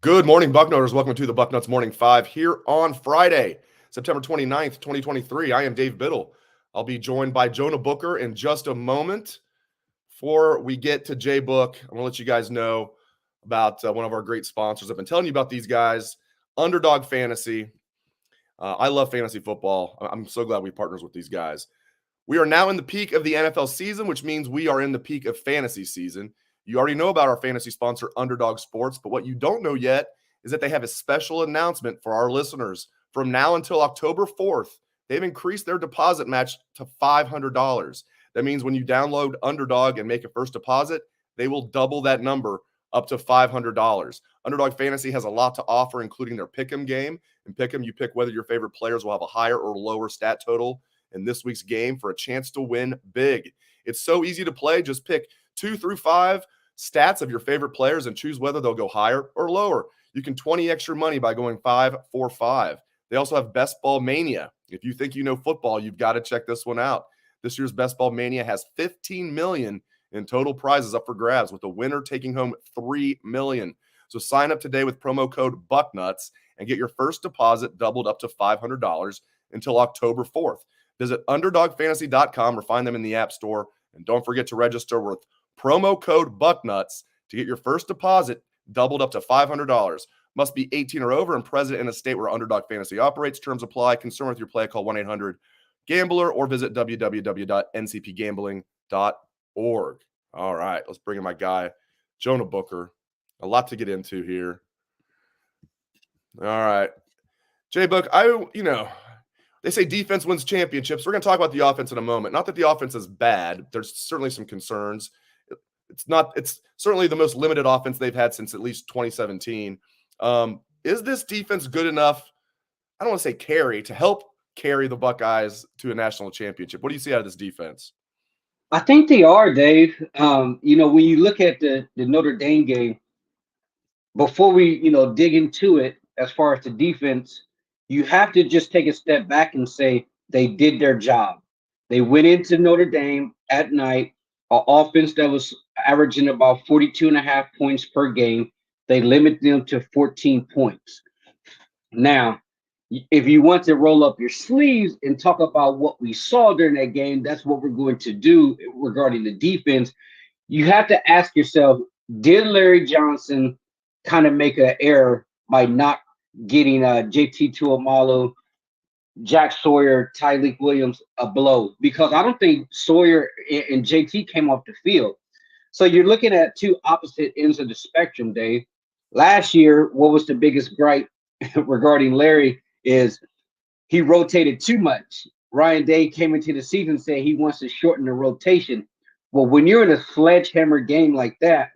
Good morning, Bucknutters. Welcome to the Bucknuts Morning 5 here on Friday, September 29th, 2023. I am Dave Biddle. I'll be joined by Jonah Booker in just a moment. Before we get to J-Book, I'm going to let you guys know about one of our great sponsors. I've been telling you about these guys, Underdog Fantasy. I love fantasy football. I'm so glad we partners with these guys. We are now in the peak of the NFL season, which means we are in the peak of fantasy season. You already know about our fantasy sponsor, Underdog Sports, but what you don't know yet is that they have a special announcement for our listeners. From now until October 4th, they've increased their deposit match to $500. That means when you download Underdog and make a first deposit, they will double that number up to $500. Underdog Fantasy has a lot to offer, including their Pick'em game. In Pick'em, you pick whether your favorite players will have a higher or lower stat total in this week's game for a chance to win big. It's so easy to play. Just pick 2 through 5 stats of your favorite players and choose whether they'll go higher or lower. You can 20x your money by going 5-4-5. They also have Best Ball Mania. If you think you know football, you've got to check this one out. This year's Best Ball Mania has $15 million in total prizes up for grabs, with the winner taking home $3 million. So sign up today with promo code Bucknuts and get your first deposit doubled up to $500 until October 4th. Visit UnderdogFantasy.com or find them in the App Store. And don't forget to register with promo code Bucknuts to get your first deposit doubled up to $500. Must be 18 or over and present in a state where Underdog Fantasy operates. Terms apply. Concerned with your play, call 1-800-GAMBLER or visit www.ncpgambling.org. All right, let's bring in my guy, Jonah Booker. A lot to get into here. All right. J-Book, they say defense wins championships. We're going to talk about the offense in a moment. Not that the offense is bad. There's certainly some concerns. It's certainly the most limited offense they've had since at least 2017. Is this defense good enough? I don't want to say to help carry the Buckeyes to a national championship. What do you see out of this defense? I think they are, Dave. When you look at the Notre Dame game, before we, dig into it, as far as the defense, you have to just take a step back and say they did their job. They went into Notre Dame at night, an offense that was averaging about 42.5 points per game. They limited them to 14 points. Now, if you want to roll up your sleeves and talk about what we saw during that game, that's what we're going to do regarding the defense. You have to ask yourself, did Larry Johnson kind of make an error by not getting JT Tuamalo, Jack Sawyer, Tyleek Williams a blow? Because I don't think Sawyer and JT came off the field. So you're looking at two opposite ends of the spectrum, Dave. Last year, what was the biggest gripe regarding Larry is he rotated too much. Ryan Day came into the season saying he wants to shorten the rotation. Well, when you're in a sledgehammer game like that,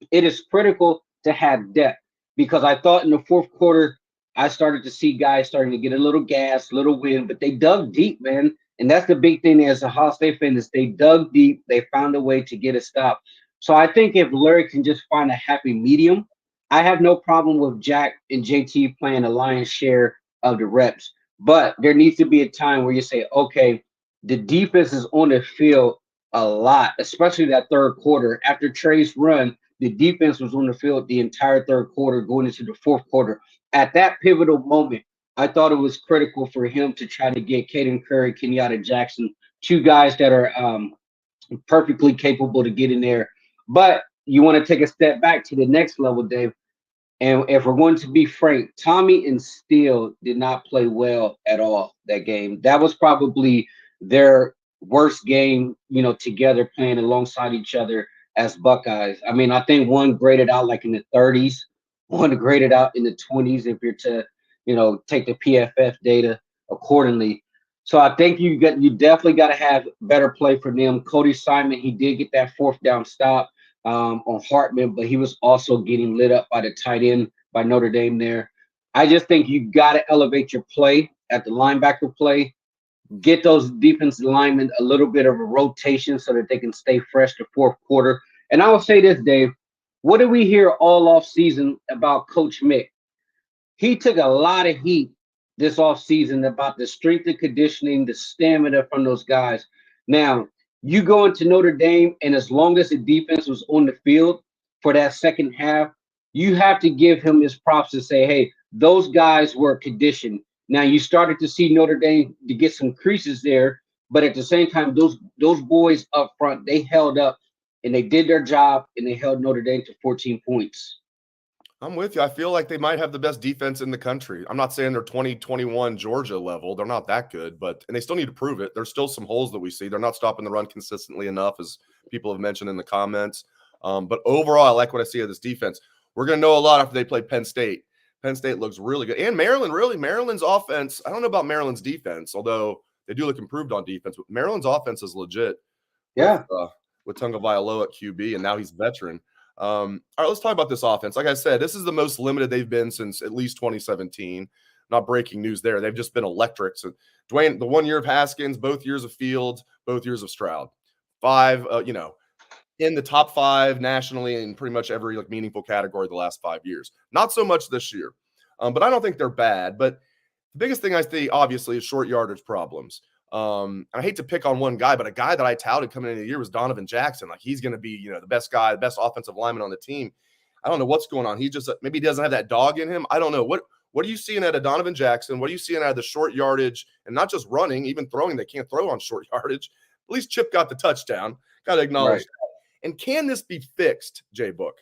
it is critical to have depth, because I thought in the fourth quarter, I started to see guys starting to get a little gas, a little wind, but they dug deep, man. And that's the big thing as a Ohio State fan is they dug deep. They found a way to get a stop. So I think if Larry can just find a happy medium, I have no problem with Jack and JT playing a lion's share of the reps. But there needs to be a time where you say, okay, the defense is on the field a lot, especially that third quarter. After Trey's run, the defense was on the field the entire third quarter going into the fourth quarter. At that pivotal moment, I thought it was critical for him to try to get Caden Curry, Kenyatta Jackson, two guys that are perfectly capable to get in there. But you want to take a step back to the next level, Dave. And if we're going to be frank, Tommy and Steele did not play well at all that game. That was probably their worst game, together playing alongside each other as Buckeyes. I mean, I think one graded out like in the 30s, one graded out in the 20s if you're to, take the PFF data accordingly. So I think you definitely got to have better play for them. Cody Simon, he did get that fourth down stop on Hartman, but he was also getting lit up by the tight end by Notre Dame there. I just think you got to elevate your play at the linebacker play. Get those defensive linemen a little bit of a rotation so that they can stay fresh the fourth quarter. And I will say this, Dave. What did we hear all off season about Coach Mick? He took a lot of heat this offseason about the strength and conditioning, the stamina from those guys. Now, you go into Notre Dame, and as long as the defense was on the field for that second half, you have to give him his props to say, hey, those guys were conditioned. Now you started to see Notre Dame to get some creases there, but at the same time, those boys up front, they held up and they did their job and they held Notre Dame to 14 points. I'm with you. I feel like they might have the best defense in the country. I'm not saying they're 2021 Georgia level. They're not that good, and they still need to prove it. There's still some holes that we see. They're not stopping the run consistently enough, as people have mentioned in the comments. But overall, I like what I see of this defense. We're going to know a lot after they play Penn State. Penn State looks really good. And Maryland, really. Maryland's offense, I don't know about Maryland's defense, although they do look improved on defense. But Maryland's offense is legit. Yeah. With Tunga Vailoa at QB, and now he's veteran. All right, let's talk about this offense. Like I said, this is the most limited they've been since at least 2017. Not breaking news there. They've just been electric. So Dwayne, the 1 year of Haskins, both years of Fields, both years of Stroud. In the top 5 nationally in pretty much every meaningful category the last 5 years. Not so much this year. But I don't think they're bad. But the biggest thing I see, obviously, is short yardage problems. And I hate to pick on one guy, but a guy that I touted coming into the year was Donovan Jackson. Like, he's going to be, the best guy, the best offensive lineman on the team. I don't know what's going on. He just maybe he doesn't have that dog in him. I don't know. What are you seeing out of Donovan Jackson? What are you seeing out of the short yardage, and not just running, even throwing? They can't throw on short yardage. At least Chip got the touchdown. Got to acknowledge that. And can this be fixed, Jay Book?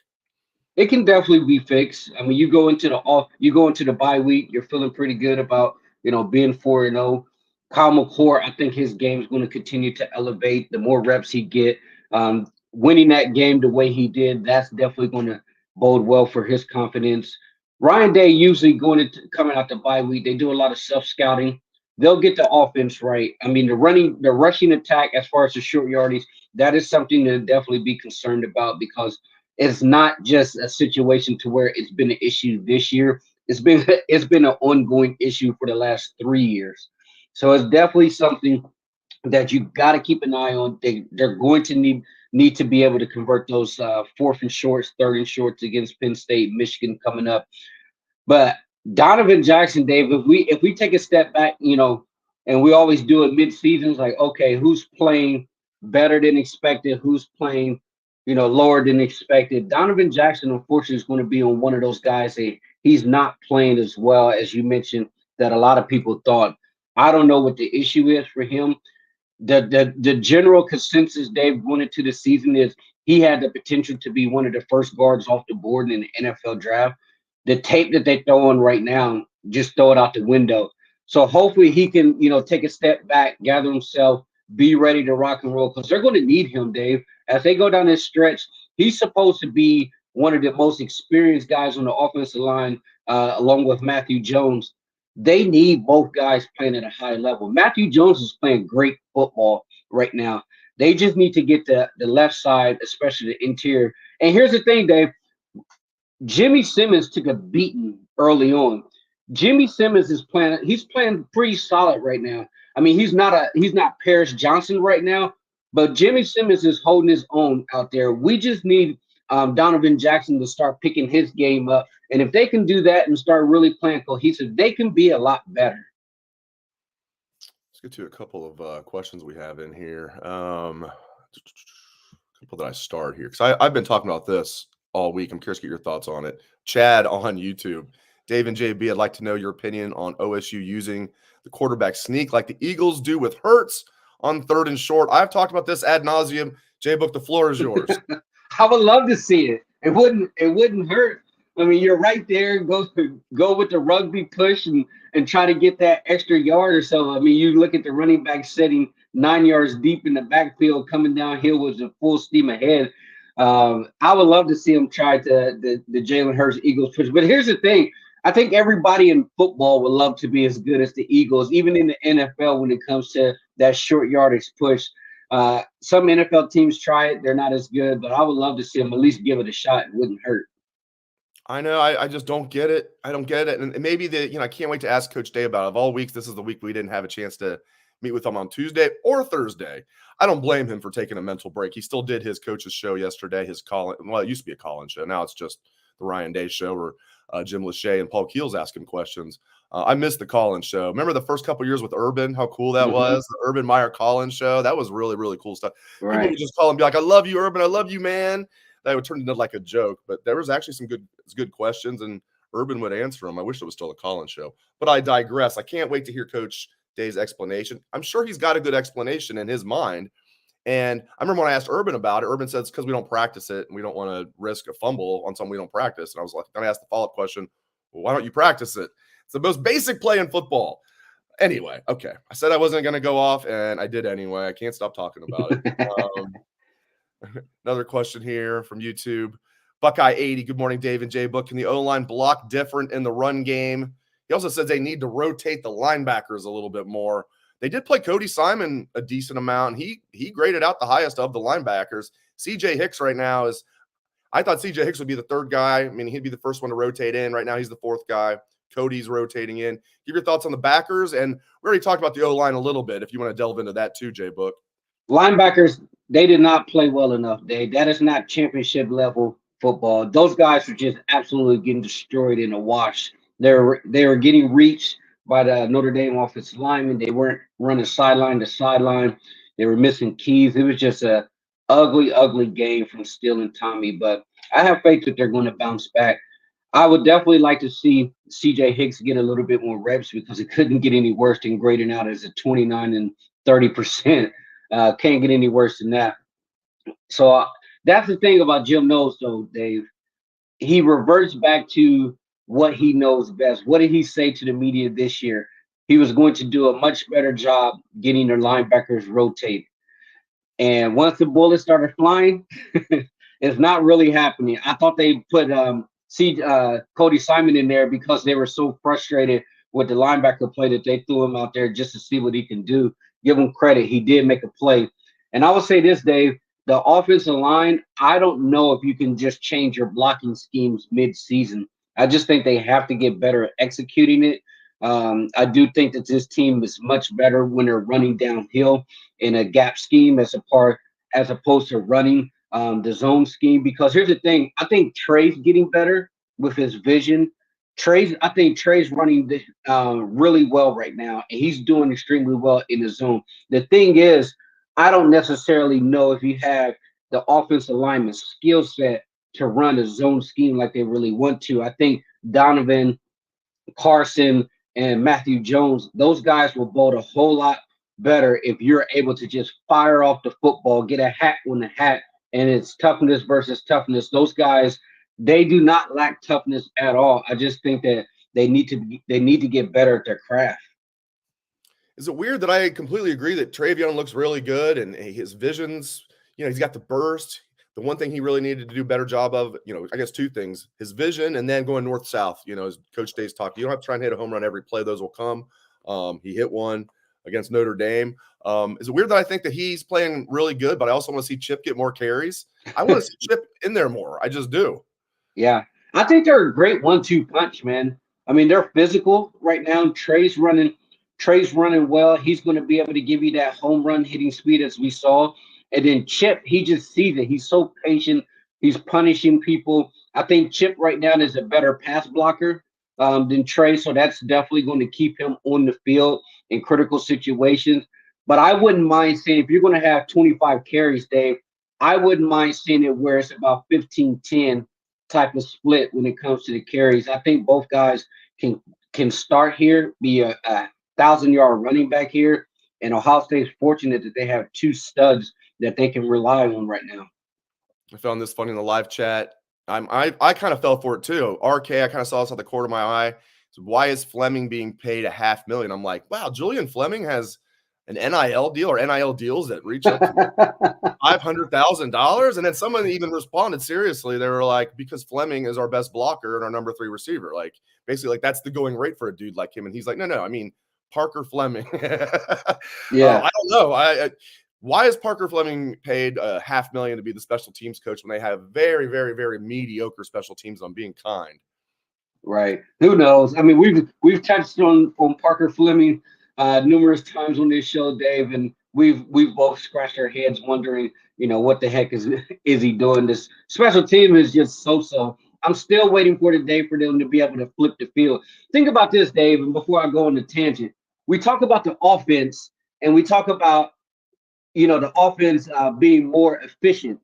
It can definitely be fixed. I mean, you go into the bye week, you're feeling pretty good about being 4-0. Kyle McCord, I think his game is going to continue to elevate. The more reps he get, winning that game the way he did, that's definitely going to bode well for his confidence. Ryan Day usually coming out the bye week, they do a lot of self scouting. They'll get the offense right. I mean, the rushing attack as far as the short yardage, that is something to definitely be concerned about, because it's not just a situation to where it's been an issue this year. It's been an ongoing issue for the last 3 years. So it's definitely something that you got to keep an eye on. They're going to need to be able to convert those 4th and shorts, 3rd and shorts against Penn State, Michigan coming up. But Donovan Jackson, Dave, if we take a step back, and we always do it mid-season, it's like, okay, who's playing better than expected? Who's playing, lower than expected? Donovan Jackson, unfortunately, is going to be on one of those guys that he's not playing as well as you mentioned that a lot of people thought. I don't know what the issue is for him. The general consensus, Dave, going into the season is he had the potential to be one of the first guards off the board in the NFL draft. The tape that they throw on right now, just throw it out the window. So hopefully he can, take a step back, gather himself, be ready to rock and roll, because they're going to need him, Dave. As they go down this stretch, he's supposed to be one of the most experienced guys on the offensive line, along with Matthew Jones. They need both guys playing at a high level. Matthew Jones is playing great football right now. They just need to get the left side, especially the interior. And here's the thing, Dave. Jimmy Simmons took a beating early on. Jimmy Simmons he's playing pretty solid right now. I mean, he's not Paris Johnson right now, but Jimmy Simmons is holding his own out there. We just need Donovan Jackson to start picking his game up. And if they can do that and start really playing cohesive, they can be a lot better. Let's get to a couple of questions we have in here. Couple that I start here, because I've been talking about this all week. I'm curious to get your thoughts on it. Chad on YouTube. Dave and JB, I'd like to know your opinion on OSU using the quarterback sneak like the Eagles do with Hurts on 3rd and short. I've talked about this ad nauseum. J-Book, the floor is yours. I would love to see it. It wouldn't hurt. I mean, you're right there. Go with the rugby push and try to get that extra yard or so. I mean, you look at the running back setting 9 yards deep in the backfield, coming downhill with a full steam ahead. I would love to see him try the Jalen Hurts Eagles push. But here's the thing. I think everybody in football would love to be as good as the Eagles, even in the NFL when it comes to that short yardage push. Some NFL teams try it. They're not as good, but I would love to see them at least give it a shot. It wouldn't hurt. I know. I just don't get it. I don't get it. And maybe I can't wait to ask Coach Day about it. Of all weeks, this is the week we didn't have a chance to meet with him on Tuesday or Thursday. I don't blame him for taking a mental break. He still did his coach's show yesterday, his call. Well, it used to be a call-in show. Now it's just the Ryan Day show where Jim Lachey and Paul Keels asking questions. I missed the call-in show. Remember the first couple years with Urban, how cool that was? The Urban Meyer call-in show. That was really, really cool stuff. Right. People would just call and be like, I love you, Urban. I love you, man. that would turn into like a joke. But there was actually some good questions, and Urban would answer them. I wish it was still a Collins show, but I digress. I can't wait to hear Coach Day's explanation. I'm sure he's got a good explanation in his mind. And I remember when I asked Urban about it, Urban says because we don't practice it and we don't want to risk a fumble on something we don't practice. And I was like, then I asked the follow-up question, well, why don't you practice it? It's the most basic play in football. Anyway, okay. I said I wasn't going to go off, and I did anyway. I can't stop talking about it. Another question here from YouTube. Buckeye 80. Good morning, Dave and Jay Book. Can the O-line block different in the run game? He also says they need to rotate the linebackers a little bit more. They did play Cody Simon a decent amount. He graded out the highest of the linebackers. CJ Hicks right now is – I thought CJ Hicks would be the third guy. I mean, he'd be the first one to rotate in. Right now he's the fourth guy. Cody's rotating in. Give your thoughts on the backers. And we already talked about the O-line a little bit if you want to delve into that too, Jay Book. Linebackers, they did not play well enough, Dave. That is not championship level football. Those guys were just absolutely getting destroyed in a wash. They were getting reached by the Notre Dame offensive linemen. They weren't running sideline to sideline. They were missing keys. It was just a ugly, ugly game from Steele and Tommy. But I have faith that they're going to bounce back. I would definitely like to see CJ Hicks get a little bit more reps because it couldn't get any worse than grading out as a 29 and 30%. Can't get any worse than that. So that's the thing about Jim Knowles, though, Dave. He reverts back to what he knows best. What did he say to the media this year? He was going to do a much better job getting their linebackers rotate. And once the bullets started flying, it's not really happening. I thought they put Cody Simon in there because they were so frustrated with the linebacker play that they threw him out there just to see what he can do. Give him credit. He did make a play. And I would say this, Dave, the offensive line, I don't know if you can just change your blocking schemes mid-season. I just think they have to get better at executing it. I do think that this team is much better when they're running downhill in a gap scheme as opposed to running the zone scheme. Because here's the thing, I think Trey's getting better with his vision. I think Trey's running really well right now, and he's doing extremely well in the zone. The thing is, I don't necessarily know if you have the offensive lineman skill set to run a zone scheme like they really want to. I think Donovan, Carson, and Matthew Jones, those guys will bolt a whole lot better if you're able to just fire off the football, get a hat on the hat, and it's toughness versus toughness. Those guys, they do not lack toughness at all. I just think that they need to get better at their craft. Is it weird that I completely agree that Travion looks really good and his visions, he's got the burst. The one thing he really needed to do a better job of, I guess two things, his vision and then going north-south, as Coach Day's talking. You don't have to try and hit a home run every play. Those will come. He hit one against Notre Dame. Is it weird that I think that he's playing really good, but I also want to see Chip get more carries? I want to see Chip in there more. I just do. Yeah. I think they're a great 1-2 punch, man. I mean, they're physical right now. Trey's running well. He's going to be able to give you that home run hitting speed as we saw. And then Chip, he just sees it. He's so patient. He's punishing people. I think Chip right now is a better pass blocker than Trey. So that's definitely going to keep him on the field in critical situations. But I wouldn't mind seeing, if you're going to have 25 carries, Dave, I wouldn't mind seeing it where it's about 15-10 type of split when it comes to the carries. I think both guys can start here, be a 1,000-yard running back here. And Ohio State's fortunate that they have two studs that they can rely on right now. I found this funny in the live chat. I kind of fell for it too. RK, I kind of saw this out the corner of my eye. So why is Fleming being paid $500,000? I'm like, wow, Julian Fleming has an NIL deal or NIL deals that reach up to $500,000. And then someone even responded seriously. They were like, because Fleming is our best blocker and our number 3 receiver. Like, basically, like that's the going rate for a dude like him. And he's like, no, I mean, Parker Fleming. Yeah. I don't know. Why is Parker Fleming paid $500,000 to be the special teams coach when they have very, very, very mediocre special teams? On being kind. Right. Who knows? I mean, we've touched on Parker Fleming numerous times on this show, Dave, and we've both scratched our heads wondering, what the heck is he doing? This special team is just so. I'm still waiting for the day for them to be able to flip the field. Think about this, Dave, and before I go on the tangent, we talk about the offense and we talk about, the offense being more efficient.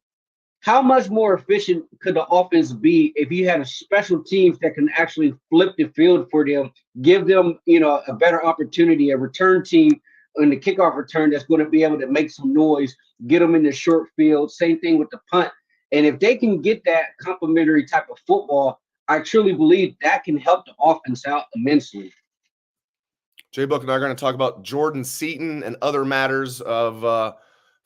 how much more efficient could the offense be if you had a special teams that can actually flip the field for them, give them, a better opportunity, a return team in the kickoff return that's going to be able to make some noise, get them in the short field. Same thing with the punt. And if they can get that complementary type of football, I truly believe that can help the offense out immensely. Jay Book and I are going to talk about Jordan Seaton and other matters of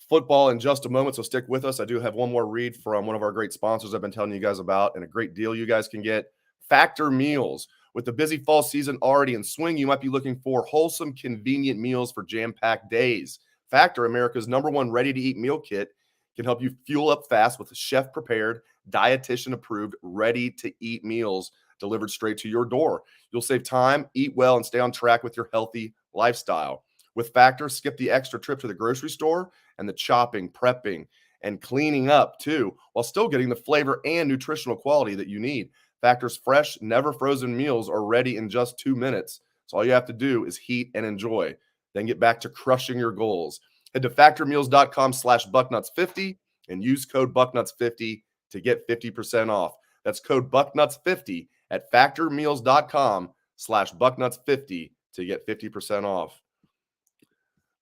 football in just a moment, so stick with us. I do have one more read from one of our great sponsors I've been telling you guys about, and a great deal you guys can get. Factor Meals. With the busy fall season already in swing, you might be looking for wholesome, convenient meals for jam-packed days. Factor, America's #1 ready-to-eat meal kit, can help you fuel up fast with chef-prepared, dietitian-approved, ready-to-eat meals delivered straight to your door. You'll save time, eat well, and stay on track with your healthy lifestyle. With Factor, skip the extra trip to the grocery store and the chopping, prepping, and cleaning up too, while still getting the flavor and nutritional quality that you need. Factor's fresh, never frozen meals are ready in just 2 minutes. So all you have to do is heat and enjoy, then get back to crushing your goals. Head to factormeals.com/bucknuts50 and use code bucknuts50 to get 50% off. That's code bucknuts50 at factormeals.com/bucknuts50 to get 50% off.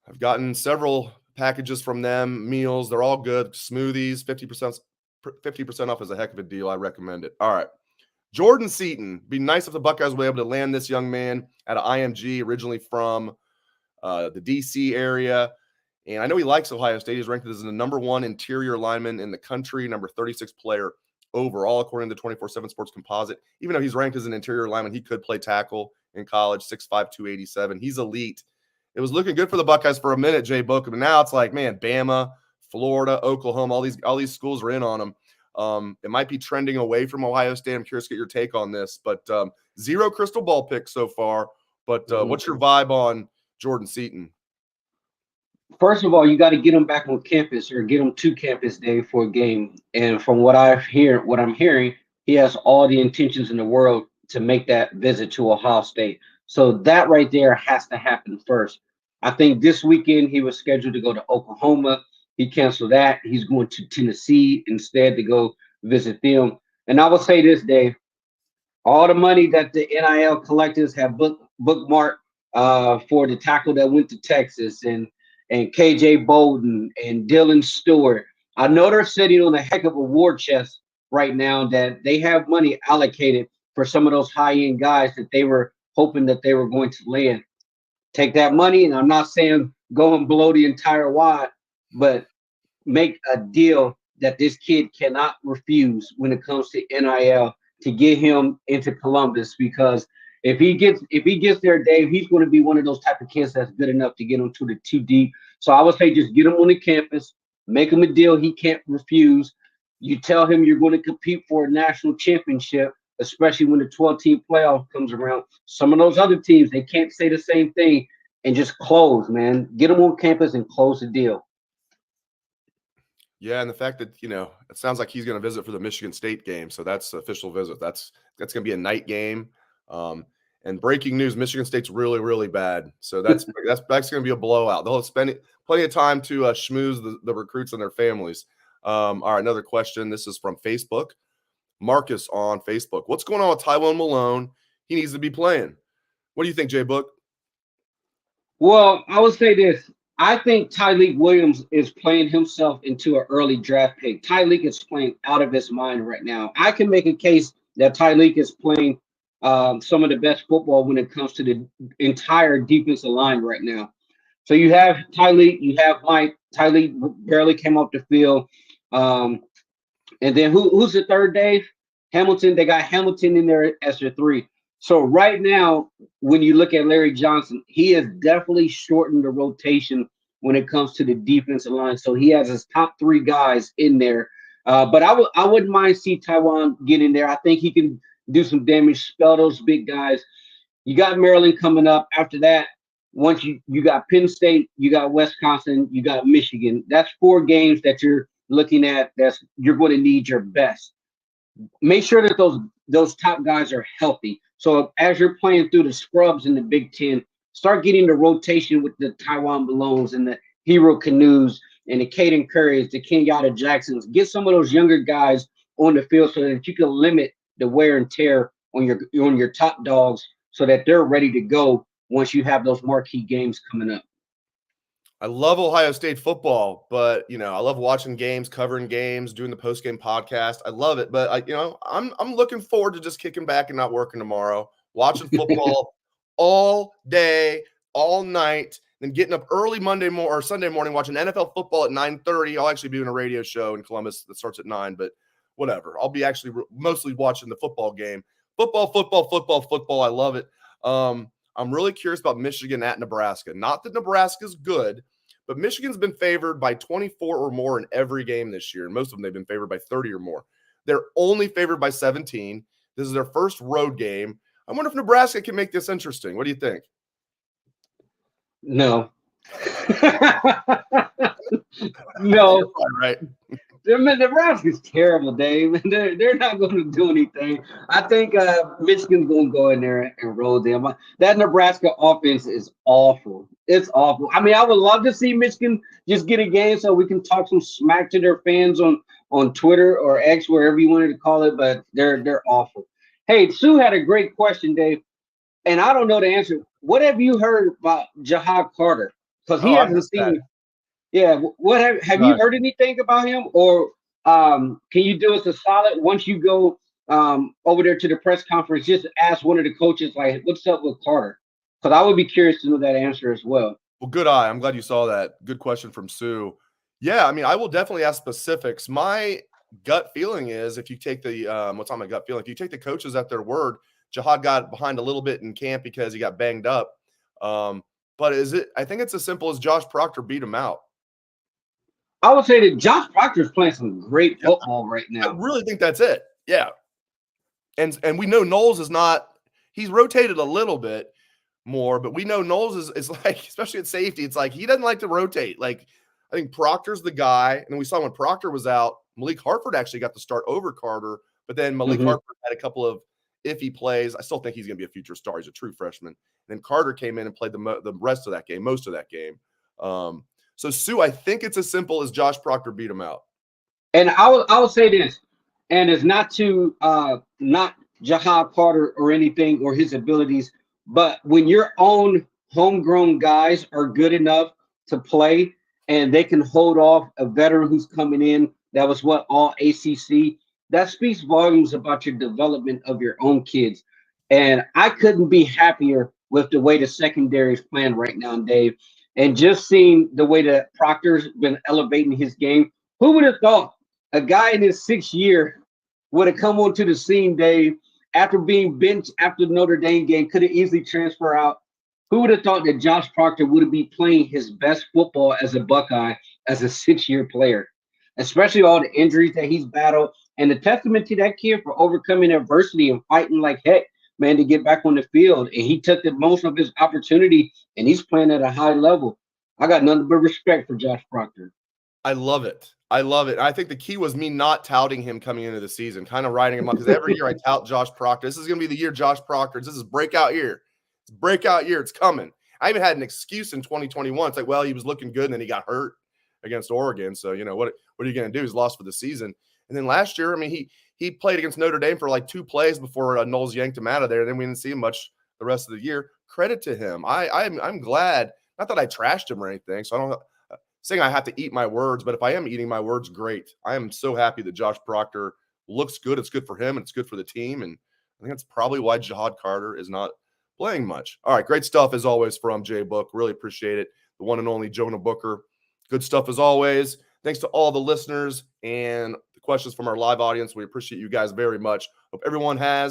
I've gotten several packages from them, meals. They're all good. Smoothies, 50% off is a heck of a deal. I recommend it. All right. Jordan Seaton. Be nice if the Buckeyes were able to land this young man at an IMG, originally from the D.C. area. And I know he likes Ohio State. He's ranked as the #1 interior lineman in the country, number 36 player overall, according to the 24/7 Sports Composite. Even though he's ranked as an interior lineman, he could play tackle in college, 6'5", 287. He's elite. It was looking good for the Buckeyes for a minute, Jay Booker, but now it's like, man, Bama, Florida, Oklahoma, all these schools are in on him. It might be trending away from Ohio State. I'm curious to get your take on this, but zero crystal ball picks so far. But what's your vibe on Jordan Seaton? First of all, you got to get him back on campus or get him to campus day for a game. And from what I'm hearing, he has all the intentions in the world to make that visit to Ohio State. So that right there has to happen first. I think this weekend he was scheduled to go to Oklahoma. He canceled that. He's going to Tennessee instead to go visit them. And I will say this, Dave, all the money that the NIL collectors have bookmarked for the tackle that went to Texas and KJ Bolden and Dylan Stewart. I know they're sitting on a heck of a war chest right now that they have money allocated for some of those high-end guys that they were hoping that they were going to land. Take that money, and I'm not saying go and blow the entire wad, but make a deal that this kid cannot refuse when it comes to NIL to get him into Columbus, because if he gets there, Dave, he's going to be one of those type of kids that's good enough to get him to the 2 deep. So I would say just get him on the campus, make him a deal he can't refuse. You tell him you're going to compete for a national championship, especially when the 12-team playoff comes around. Some of those other teams, they can't say the same thing and just close, man. Get him on campus and close the deal. Yeah, and the fact that, it sounds like he's going to visit for the Michigan State game, so that's the official visit. That's going to be a night game. And breaking news, Michigan State's really, really bad. So that's going to be a blowout. They'll spend plenty of time to schmooze the recruits and their families. All right, another question. This is from Facebook. Marcus on Facebook. What's going on with Tywone Malone? He needs to be playing. What do you think, Jay Book? Well, I would say this. I think Tyleik Williams is playing himself into an early draft pick. Tyleik is playing out of his mind right now. I can make a case that Tyleik is playing some of the best football when it comes to the entire defensive line right now. So you have Tyleik, you have Mike. Tyleik barely came off the field. And then who's the third, Dave? Hamilton. They got Hamilton in there as their 3. So right now, when you look at Larry Johnson, he has definitely shortened the rotation when it comes to the defensive line. So he has his top 3 guys in there. But I wouldn't mind see Tywone get in there. I think he can do some damage, spell those big guys. You got Maryland coming up. After that, once you got Penn State, you got Wisconsin, you got Michigan. That's 4 games that you're looking at. You're going to need your best. Make sure that those top guys are healthy. So as you're playing through the scrubs in the Big Ten, start getting the rotation with the Tywone Malones and the Hero Canoes and the Caden Currys, the Kenyatta Jacksons. Get some of those younger guys on the field so that you can limit the wear and tear on your top dogs so that they're ready to go once you have those marquee games coming up. I love Ohio State football, but I love watching games, covering games, doing the post-game podcast. I love it, but I'm looking forward to just kicking back and not working tomorrow, watching football all day, all night, then getting up early Monday morning or Sunday morning, watching NFL football at 9:30. I'll actually be doing a radio show in Columbus that starts at 9, but whatever. I'll be actually mostly watching the football game. Football. I love it. I'm really curious about Michigan at Nebraska. Not that Nebraska's good, but Michigan's been favored by 24 or more in every game this year. And most of them, they've been favored by 30 or more. They're only favored by 17. This is their first road game. I wonder if Nebraska can make this interesting. What do you think? No. No. Right. Nebraska's terrible, Dave. They're not going to do anything. I think Michigan's going to go in there and roll them. That Nebraska offense is awful. It's awful. I mean, I would love to see Michigan just get a game so we can talk some smack to their fans on Twitter or X, wherever you wanted to call it, but they're awful. Hey, Sue had a great question, Dave, and I don't know the answer. What have you heard about Jahad Carter? Because he hasn't seen. Yeah, what have you heard anything about him, or can you do us a solid once you go over there to the press conference? Just ask one of the coaches, like, what's up with Carter? Because I would be curious to know that answer as well. Well, good eye. I'm glad you saw that. Good question from Sue. Yeah, I mean, I will definitely ask specifics. My gut feeling is, if you take the what's on my gut feeling, if you take the coaches at their word, Jahad got behind a little bit in camp because he got banged up. But I think it's as simple as Josh Proctor beat him out. I would say that Josh Proctor is playing some great football right now. I really think that's it. Yeah. And we know Knowles is not – he's rotated a little bit more, but we know Knowles is like, especially at safety, it's like he doesn't like to rotate. Like, I think Proctor's the guy. And then we saw when Proctor was out, Malik Hartford actually got to start over Carter, but then Malik Hartford had a couple of iffy plays. I still think he's going to be a future star. He's a true freshman. And then Carter came in and played the rest of that game, most of that game. So, Sue, I think it's as simple as Josh Proctor beat him out. And I will say this, and it's not to not Jahad Carter or anything or his abilities, but when your own homegrown guys are good enough to play and they can hold off a veteran who's coming in, that was what, all ACC, that speaks volumes about your development of your own kids. And I couldn't be happier with the way the secondary is playing right now, Dave. And just seeing the way that Proctor's been elevating his game, who would have thought a guy in his 6th year would have come onto the scene, Dave, after being benched after the Notre Dame game, could have easily transfer out. Who would have thought that Josh Proctor would be playing his best football as a Buckeye as a 6-year player, especially all the injuries that he's battled, and the testament to that kid for overcoming adversity and fighting like heck, man, to get back on the field. And he took the most of his opportunity, and he's playing at a high level. I got nothing but respect for Josh Proctor. I love it. I think the key was me not touting him coming into the season, kind of writing him up, because every year I tout Josh Proctor. This is going to be the year Josh Proctor. This is breakout year. It's breakout year. It's coming. I even had an excuse in 2021. It's like, well, he was looking good, and then he got hurt against Oregon. So, what are you going to do? He's lost for the season. And then last year, I mean, he played against Notre Dame for like 2 plays before Knowles yanked him out of there. And then we didn't see him much the rest of the year. Credit to him. I'm glad. Not that I trashed him or anything. So I don't saying I have to eat my words, but if I am eating my words, great. I am so happy that Josh Proctor looks good. It's good for him, and it's good for the team. And I think that's probably why Jahad Carter is not playing much. All right, great stuff as always from Jay Book. Really appreciate it. The one and only Jonah Booker. Good stuff as always. Thanks to all the listeners and the questions from our live audience. We appreciate you guys very much. Hope everyone has